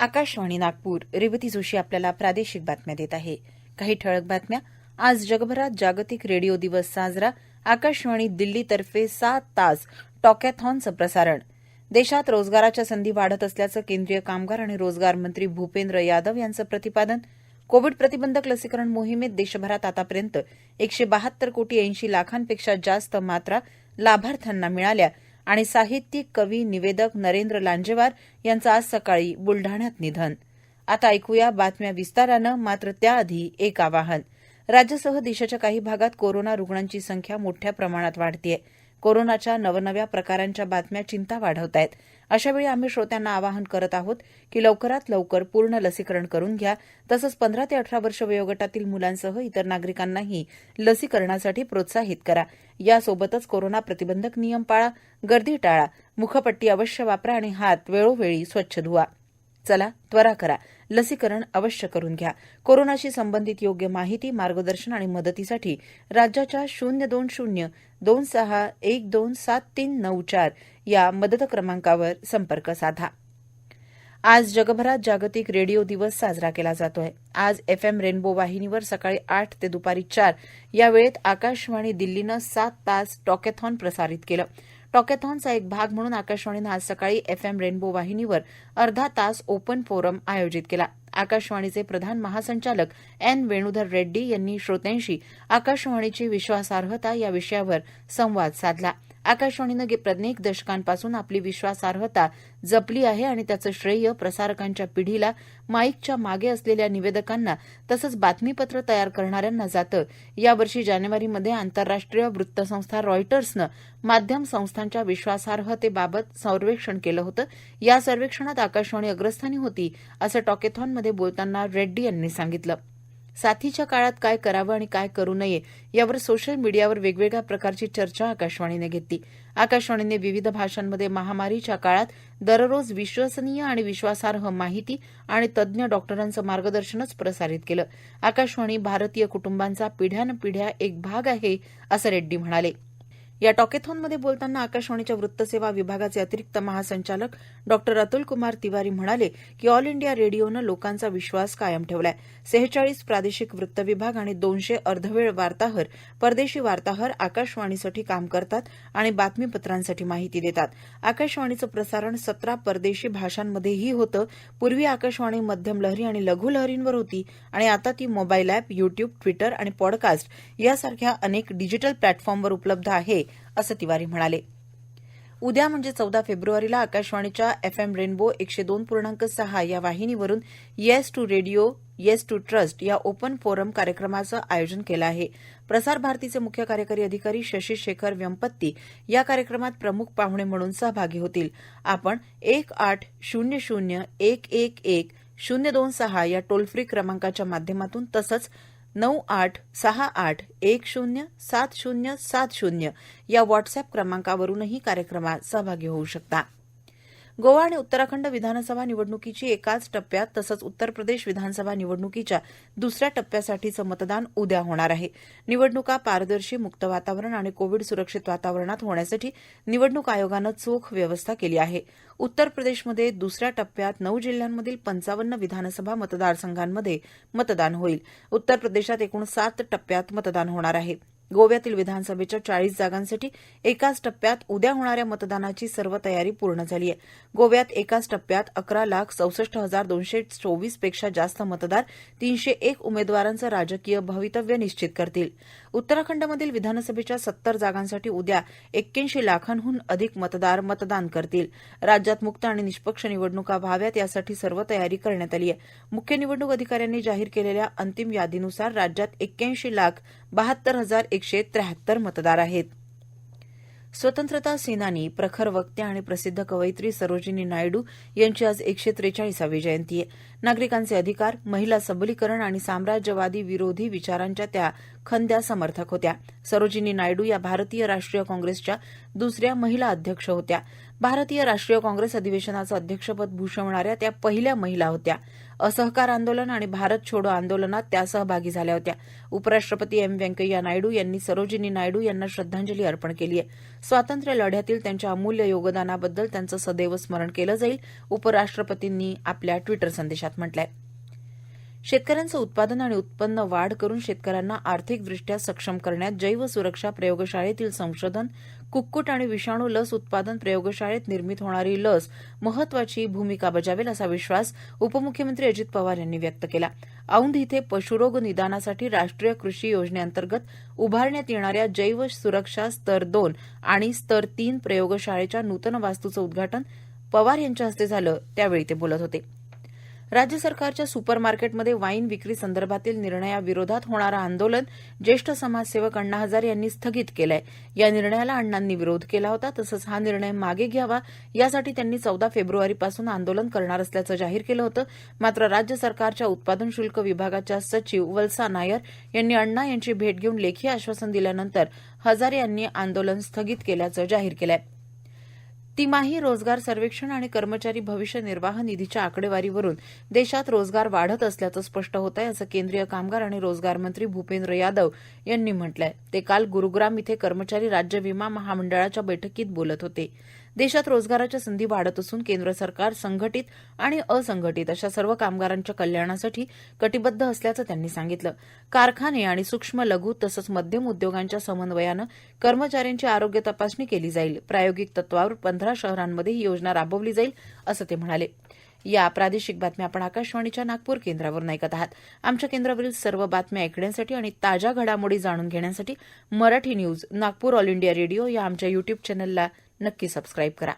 आकाशवाणी नागपूर. रेवती जोशी आपल्याला प्रादेशिक बातम्या देत आहे. काही ठळक बातम्या. आज जगभरात जागतिक रेडिओ दिवस साजरा. आकाशवाणी दिल्लीतर्फे 7 तास टॉकॅथॉनचं प्रसारण. देशात रोजगाराच्या संधी वाढत असल्याचं केंद्रीय कामगार आणि रोजगार मंत्री भूपेंद्र यादव यांचं प्रतिपादन. कोविड प्रतिबंधक लसीकरण मोहिमेत देशभरात आतापर्यंत 172 कोटी 80 लाखांपेक्षा जास्त मात्रा लाभार्थ्यांना मिळाल्या. आणि साहित्यिक, कवी, निवेदक नरेंद्र लांजेवार यांचं आज सकाळी बुलढाण्यात निधन. आता ऐकूया बातम्या विस्तारानं. मात्र त्याआधी एक आवाहन. राज्यासह देशाच्या काही भागात कोरोना रुग्णांची संख्या मोठ्या प्रमाणात वाढतेय. कोरोनाच्या नवनव्या प्रकारांच्या बातम्या चिंता वाढवत आहेत. अशावेळी आम्ही श्रोत्यांना आवाहन करत आहोत की लवकरात लवकर पूर्ण लसीकरण करून घ्या. तसंच 15 ते 18 वर्ष वयोगटातील मुलांसह इतर नागरिकांनाही लसीकरणासाठी प्रोत्साहित करा. यासोबतच कोरोना प्रतिबंधक नियम पाळा, गर्दी टाळा, मुखपट्टी अवश्य वापरा आणि हात वेळोवेळी स्वच्छ धुवा. चला त्वरा करा, लसीकरण अवश्य करून घ्या. कोरोनाशी संबंधित योग्य माहिती, मार्गदर्शन आणि मदतीसाठी राज्याच्या 020 26 127394 या मदत क्रमांकावर संपर्क साधा. आज जगभरात जागतिक रेडिओ दिवस साजरा केला जातोय. आज FM रेनबो वाहिनीवर सकाळी 8 ते दुपारी 4 या वेळेत आकाशवाणी दिल्लीनं 7 तास टॉकॅथॉन प्रसारित केलं. टॉकॅथॉनचा एक भाग म्हणून आकाशवाणीनं आज सकाळी FM रेनबो वाहिनीवर अर्धा तास ओपन फोरम आयोजित केला. आकाशवाणीचे प्रधान महासंचालक एन वेणुधर रेड्डी यांनी श्रोत्यांशी आकाशवाणीची विश्वासार्हता या विषयावर संवाद साधला. आकाशवाणीनं अनेक दशकांपासून आपली विश्वासार्हता जपली आहे आणि त्याचं श्रेय प्रसारकांच्या पिढीला, माईकच्या मागे असलेल्या निवेदकांना तसंच बातमीपत्र तयार करणाऱ्यांना जातं. यावर्षी जानेवारीमध्ये आंतरराष्ट्रीय वृत्तसंस्था रॉयटर्सनं माध्यम संस्थांच्या विश्वासार्हतेबाबत सर्वेक्षण केलं होतं. या सर्वेक्षणात आकाशवाणी अग्रस्थानी होती, असं टॉकॅथॉनमध्ये बोलताना रेड्डी यांनी सांगितलं. साथीच्या काळात काय करावं आणि काय करू नये यावर सोशल मीडियावर वेगवेगळ्या प्रकारची चर्चा आकाशवाणीने घेतली. आकाशवाणीने विविध भाषांमध्ये महामारीच्या काळात दररोज विश्वसनीय आणि विश्वासार्ह माहिती आणि तज्ज्ञ डॉक्टरांचं मार्गदर्शनच प्रसारित केलं. आकाशवाणी भारतीय कुटुंबांचा पिढ्यानपिढ्या एक भाग आहे, असं रेड्डी म्हणाले. या टॉकॅथॉनमध्ये बोलताना आकाशवाणीच्या वृत्तसेवा विभागाचे अतिरिक्त महासंचालक डॉक्टर अतुल कुमार तिवारी म्हणाले की ऑल इंडिया रेडिओनं लोकांचा विश्वास कायम ठेवलाय. 46 प्रादेशिक वृत्त विभाग आणि 200 अर्धवेळ वार्ताहर, परदेशी वार्ताहर आकाशवाणीसाठी काम करतात आणि बातमीपत्रांसाठी माहिती देतात. आकाशवाणीचं प्रसारण 17 परदेशी भाषांमध्येही होतं. पूर्वी आकाशवाणी मध्यम लहरी आणि लघु लहरींवर होती आणि आता ती मोबाईल ॲप, युट्यूब, ट्विटर आणि पॉडकास्ट यासारख्या अनेक डिजिटल प्लॅटफॉर्मवर उपलब्ध आहे, असं तिवारी म्हणाले. उद्या म्हणजे 14 फेब्रुवारीला आकाशवाणीच्या FM रेनबो 102.6 या वाहिनीवरून yes to radio, yes to trust या ओपन फोरम कार्यक्रमाचं आयोजन केलं आहे. प्रसार भारतीचे मुख्य कार्यकारी अधिकारी शशी शेखर वेंपत्ती या कार्यक्रमात प्रमुख पाहुणे म्हणून सहभागी होतील. आपण 1800111026 या टोल फ्री क्रमांकाच्या माध्यमातून तसंच 9868107070 या व्हॉट्सअप क्रमांकावरूनही कार्यक्रमात सहभागी होऊ शकता. गोवा आणि उत्तराखंड विधानसभा निवडणुकीची एकाच टप्प्यात तसंच उत्तर प्रदेश विधानसभा निवडणुकीच्या दुसऱ्या टप्प्यासाठीचं मतदान उद्या होणार आहे. निवडणुका पारदर्शी, मुक्त वातावरण आणि कोविड सुरक्षित वातावरणात होण्यासाठी निवडणूक आयोगानं चोख व्यवस्था केली आहे. उत्तर प्रदेशमध्ये दुसऱ्या टप्प्यात 9 जिल्ह्यांमधील 55 विधानसभा मतदारसंघांमध्ये मतदान होईल. उत्तर प्रदेशात एकूण 7 टप्प्यात मतदान होणार आहे. गोव्यातील विधानसभेच्या 40 जागांसाठी एकाच टप्प्यात उद्या होणाऱ्या मतदानाची सर्व तयारी पूर्ण झाली आहे. गोव्यात एकाच टप्प्यात 11,64,224 पेक्षा जास्त मतदार 301 उमेदवारांचं राजकीय भवितव्य निश्चित करतील. उत्तराखंडमधील विधानसभेच्या 70 जागांसाठी उद्या 81 लाखांहून अधिक मतदार मतदान करतील. राज्यात मुक्त आणि निष्पक्ष निवडणुका व्हाव्यात यासाठी सर्व तयारी करण्यात आली आहे. मुख्य निवडणूक अधिकाऱ्यांनी जाहीर केलेल्या अंतिम यादीनुसार राज्यात 81,72,173 मतदार आहेत. स्वतंत्रता सेनानी, प्रखर वक्त्या आणि प्रसिद्ध कवयित्री सरोजिनी नायडू यांची आज 143वी जयंती आहे. नागरिकांचे अधिकार, महिला सबलीकरण आणि साम्राज्यवादी विरोधी विचारांच्या त्या खंद्या समर्थक होत्या. सरोजिनी नायडू या भारतीय राष्ट्रीय काँग्रेसच्या दुसऱ्या महिला अध्यक्ष होत्या. भारतीय राष्ट्रीय काँग्रेस अधिवेशनाचं अध्यक्षपद भूषवणाऱ्या त्या पहिल्या महिला होत्या. असहकार आंदोलन आणि भारत छोडो आंदोलनात त्या सहभागी झाल्या होत्या. उपराष्ट्रपती एम व्यंकय्या नायडू यांनी सरोजिनी नायडू यांना श्रद्धांजली अर्पण केली आहे. स्वातंत्र्य लढ्यातील त्यांच्या अमूल्य योगदानाबद्दल त्यांचं सदैव स्मरण केलं जाईल, उपराष्ट्रपतींनी आपल्या ट्विटर संदेशात म्हटलं आहे. शेतकऱ्यांचं उत्पादन आणि उत्पन्न वाढ करून शेतकऱ्यांना आर्थिकदृष्ट्या सक्षम करण्यात जैव सुरक्षा प्रयोगशाळेतील संशोधन, कुक्कुट आणि विषाणू लस उत्पादन प्रयोगशाळेत निर्मित होणारी लस महत्वाची भूमिका बजावेल असा विश्वास उपमुख्यमंत्री अजित पवार यांनी व्यक्त केला. औंध इथे पशुरोग निदानासाठी राष्ट्रीय कृषी योजनेअंतर्गत उभारण्यात येणाऱ्या जैव सुरक्षा स्तर 2 आणि स्तर 3 प्रयोगशाळेच्या नूतन वास्तूचं उद्घाटन पवार यांच्या हस्ते झालं, त्यावेळी ते बोलत होते. राज्य सरकारच्या सुपर मार्केटमध्ये वाईन विक्री संदर्भातील निर्णयाविरोधात होणारं आंदोलन ज्येष्ठ समाजसेवक अण्णा हजारे यांनी स्थगित केलंय. या निर्णयाला अण्णांनी विरोध केला होता. तसंच हा निर्णय मागे घ्यावा यासाठी त्यांनी 14 फेब्रुवारीपासून आंदोलन करणार असल्याचं जाहीर केलं होतं. मात्र राज्य सरकारच्या उत्पादन शुल्क विभागाच्या सचिव वल्सा नायर यांनी अण्णा यांची भेट घेऊन लेखी आश्वासन दिल्यानंतर हजारे यांनी आंदोलन स्थगित केल्याचं जाहीर केलंय. तिमाही रोजगार सर्वेक्षण आणि कर्मचारी भविष्य निर्वाह निधीच्या आकडेवारीवरून देशात रोजगार वाढत असल्याचं स्पष्ट होत आहे, असं केंद्रीय कामगार आणि रोजगार मंत्री भूपेंद्र यादव यांनी म्हटलंय. ते काल गुरुग्राम इथे कर्मचारी राज्य विमा महामंडळाच्या बैठकीत बोलत होते. देशात रोजगाराच्या संधी वाढत असून केंद्र सरकार संघटित आणि असंघटित अशा सर्व कामगारांच्या कल्याणासाठी कटिबद्ध असल्याचं त्यांनी सांगितलं. कारखाने आणि सूक्ष्म लघु तसंच मध्यम उद्योगांच्या समन्वयानं कर्मचाऱ्यांची आरोग्य तपासणी केली जाईल. प्रायोगिक तत्वावर 15 शहरांमध्ये ही योजना राबवली जाईल, असं ते म्हणाले. या प्रादेशिक बातम्या आपण आकाशवाणीच्या नागपूर केंद्रावरून ऐकत आहात. आमच्या केंद्रावरील सर्व बातम्या ऐकण्यासाठी आणि ताज्या घडामोडी जाणून घेण्यासाठी Marathi news Nagpur all India radio या आमच्या युट्यूब चॅनलला नक्की सबस्क्राईब करा.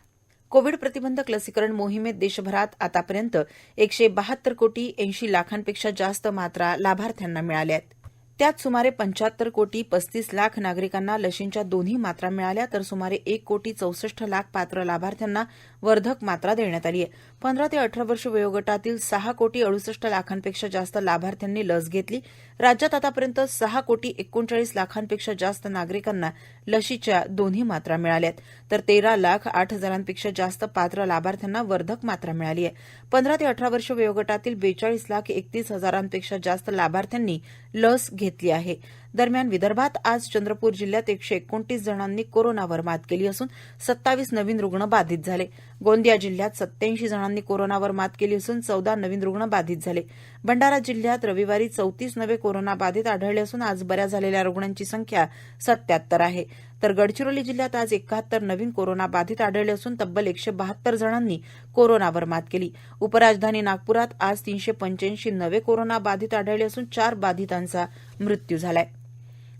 कोविड प्रतिबंधक लसीकरण मोहिमेत देशभरात आतापर्यंत 172 कोटी 80 लाखांपेक्षा जास्त मात्रा लाभार्थ्यांना मिळाल्या आहेत. त्यात सुमारे 75 कोटी 35 लाख नागरिकांना लशींच्या दोन्ही मात्रा मिळाल्या, तर सुमारे 1 कोटी 64 लाख पात्र लाभार्थ्यांना वर्धक मात्रा देण्यात आली आहे. 15 ते 18 वर्ष वयोगटातील 6 कोटी 68 लाखांपेक्षा जास्त लाभार्थ्यांनी लस घेतली. राज्यात आतापर्यंत 6 कोटी 39 लाखांपेक्षा जास्त नागरिकांना लशीच्या दोन्ही मात्रा मिळाल्या आहेत, तर 13 लाख 8 हजारांपेक्षा जास्त पात्र लाभार्थ्यांना वर्धक मात्रा मिळाली आहे. 15 ते 18 वर्ष वयोगटातील 42 लाख 31 हजारांपेक्षा जास्त लाभार्थ्यांनी लस घेतली आहे. दरम्यान विदर्भात आज चंद्रपूर जिल्ह्यात 129 जणांनी कोरोनावर मात केली असून 27 नवीन रुग्ण बाधित झाले. गोंदिया जिल्ह्यात 87 जणांनी कोरोनावर मात केली असून 14 नवीन रुग्ण बाधित झाले. भंडारा जिल्ह्यात रविवारी 34 नवे कोरोना बाधित आढळले असून आज बऱ्या झालेल्या रुग्णांची संख्या 77 आहे. तर गडचिरोली जिल्ह्यात आज 71 नवीन कोरोना बाधित आढळले असून तब्बल 172 जणांनी कोरोनावर मात केली. उपराजधानी नागपुरात आज 385 नवे कोरोना बाधित आढळले असून 4 बाधितांचा मृत्यू झाला आहे.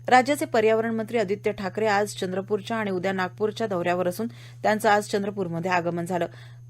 राज्याचे पर्यावरण मंत्री आदित्य ठाकरे आज चंद्रपूरच्या आणि उद्या नागपूरच्या दौऱ्यावर असून त्यांचं आज चंद्रपूरमध्ये आगमन झालं.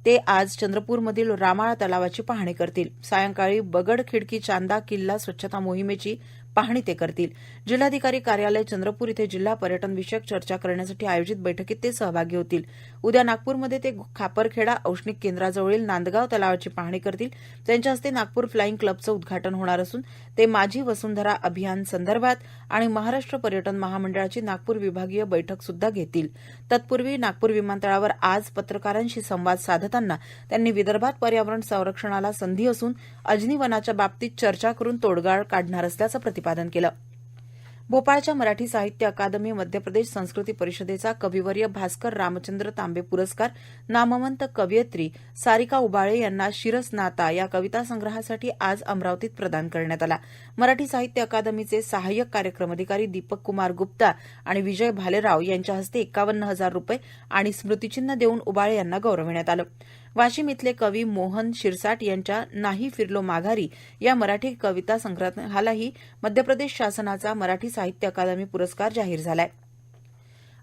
ते आज चंद्रपूरमधील रामाळा तलावाची पाहणी करतील. सायंकाळी बगड खिडकी चांदा किल्ला स्वच्छता मोहिमेची पाहणी ते करतील. जिल्हाधिकारी कार्यालय चंद्रपूर इथे जिल्हा पर्यटन विषयक चर्चा करण्यासाठी आयोजित बैठकीत ते सहभागी होतील. उद्या नागपूरमध्ये ते खापरखेडा औष्णिक केंद्राजवळील नांदगाव तलावाची पाहणी करतील. त्यांच्या हस्ते नागपूर फ्लाईंग क्लबचं उद्घाटन होणार असून ते माझी वसुंधरा अभियान संदर्भात आणि महाराष्ट्र पर्यटन महामंडळाची नागपूर विभागीय बैठक सुद्धा घेतील. तत्पूर्वी नागपूर विमानतळावर आज पत्रकारांशी संवाद साधताना त्यांनी विदर्भात पर्यावरण संरक्षणाला संधी असून अजनी वनाच्या बाबतीत चर्चा करून तोडगा काढणार असल्याचं प्रतिपादन केलं. भोपाळच्या मराठी साहित्य अकादमी मध्य प्रदेश संस्कृती परिषदेचा कविवर्य भास्कर रामचंद्र तांबे पुरस्कार नामवंत कवयित्री सारिका उबाळे यांना शिरसनाता या कविता संग्रहासाठी आज अमरावतीत प्रदान करण्यात आला. मराठी साहित्य अकादमीचे सहाय्यक कार्यक्रम अधिकारी दीपक कुमार गुप्ता आणि विजय भालेराव यांच्या हस्ते 51,000 रुपये आणि स्मृतिचिन्ह देऊन उबाळे यांना गौरविण्यात आलं. वाशिम इथले कवी मोहन शिरसाट यांच्या नाही फिरलो माघारी या मराठी कविता संग्रहालाही मध्य प्रदेश शासनाचा मराठी साहित्य अकादमी पुरस्कार जाहीर झाला आहे.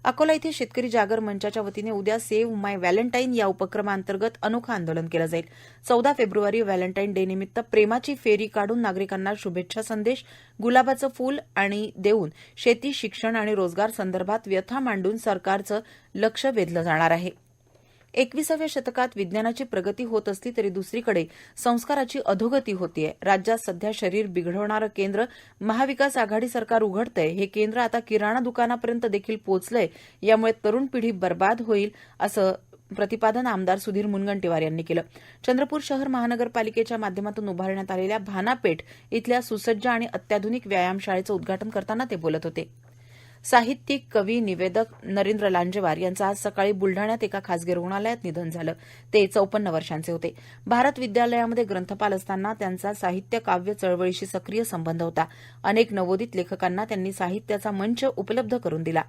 अकोला इथे शेतकरी जागर मंचाच्या वतीने उद्या सेव्ह माय व्हॅलेंटाईन या उपक्रमांतर्गत अनोखं आंदोलन केलं जाईल. 14 फेब्रुवारी व्हॅलेंटाईन डे निमित्त प्रेमाची फेरी काढून नागरिकांना शुभेच्छा संदेश, गुलाबाचं फूल आणि देऊन शेती, शिक्षण आणि रोजगार संदर्भात व्यथा मांडून सरकारचं लक्ष वेधलं जाणार आहे. 21व्या शतकात विज्ञानाची प्रगती होत असली तरी दुसरीकडे संस्काराची अधोगती होतीये. राज्यात सध्या शरीर बिघडवणारं केंद्र महाविकास आघाडी सरकार उघडतंय. हे केंद्र आता किराणा दुकानापर्यंत देखील पोहोचलंय. यामुळे तरुण पिढी बर्बाद होईल असं प्रतिपादन आमदार सुधीर मुनगंटीवार यांनी केलं. चंद्रपूर शहर महानगरपालिकेच्या माध्यमातून उभारण्यात आलेल्या भानापेठ इथल्या सुसज्ज आणि अत्याधुनिक व्यायामशाळेचं उद्घाटन करताना ते बोलत होते. साहित्यिक, कवी, निवेदक नरेंद्र लांजेवार यांचं आज सकाळी बुलढाण्यात एका खासगी रुग्णालयात निधन झालं. ते 54 वर्षांचे होते. भारत विद्यालयामध्ये ग्रंथपाल असताना त्यांचा साहित्य काव्य चळवळीशी सक्रिय संबंध होता. अनेक नवोदित लेखकांना त्यांनी साहित्याचा मंच उपलब्ध करून दिला.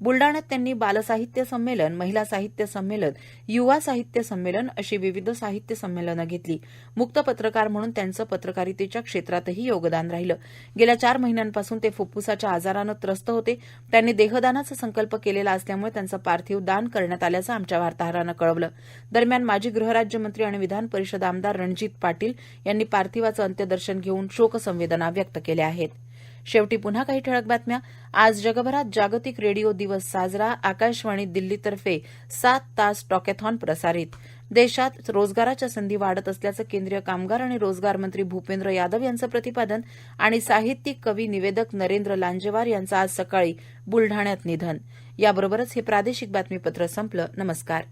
बुलढाण्यात त्यांनी बालसाहित्य संमेलन, महिला साहित्य संमेलन, युवा साहित्य संमेलन अशी विविध साहित्य संमेलनं घेतली. मुक्त पत्रकार म्हणून त्यांचं पत्रकारितेच्या क्षेत्रातही योगदान राहिलं. गेल्या 4 महिन्यांपासून ते फुफ्फुसाच्या आजारानं त्रस्त होते. त्यांनी देहदानाचा संकल्प केलेला असल्यामुळे त्यांचं पार्थिव दान करण्यात आल्याचं आमच्या वार्ताहरानं कळवलं. दरम्यान माजी गृहराज्यमंत्री आणि विधान परिषद आमदार रणजित पाटील यांनी पार्थिवाचं अंत्यदर्शन घेऊन शोकसंवेदना व्यक्त केल्या आहेत. शेवटी पुन्हा काही ठळक बातम्या. आज जगभरात जागतिक रेडिओ दिवस साजरा. आकाशवाणी दिल्लीतर्फे 7 तास टॉकॅथॉन प्रसारित. देशात रोजगाराच्या संधी वाढत असल्याचं केंद्रीय कामगार आणि रोजगार मंत्री भूपेंद्र यादव यांचं प्रतिपादन. आणि साहित्यिक, कवी, निवेदक नरेंद्र लांजेवार यांचं आज सकाळी बुलढाण्यात निधन. याबरोबरच हे प्रादेशिक बातमीपत्र संपलं. नमस्कार.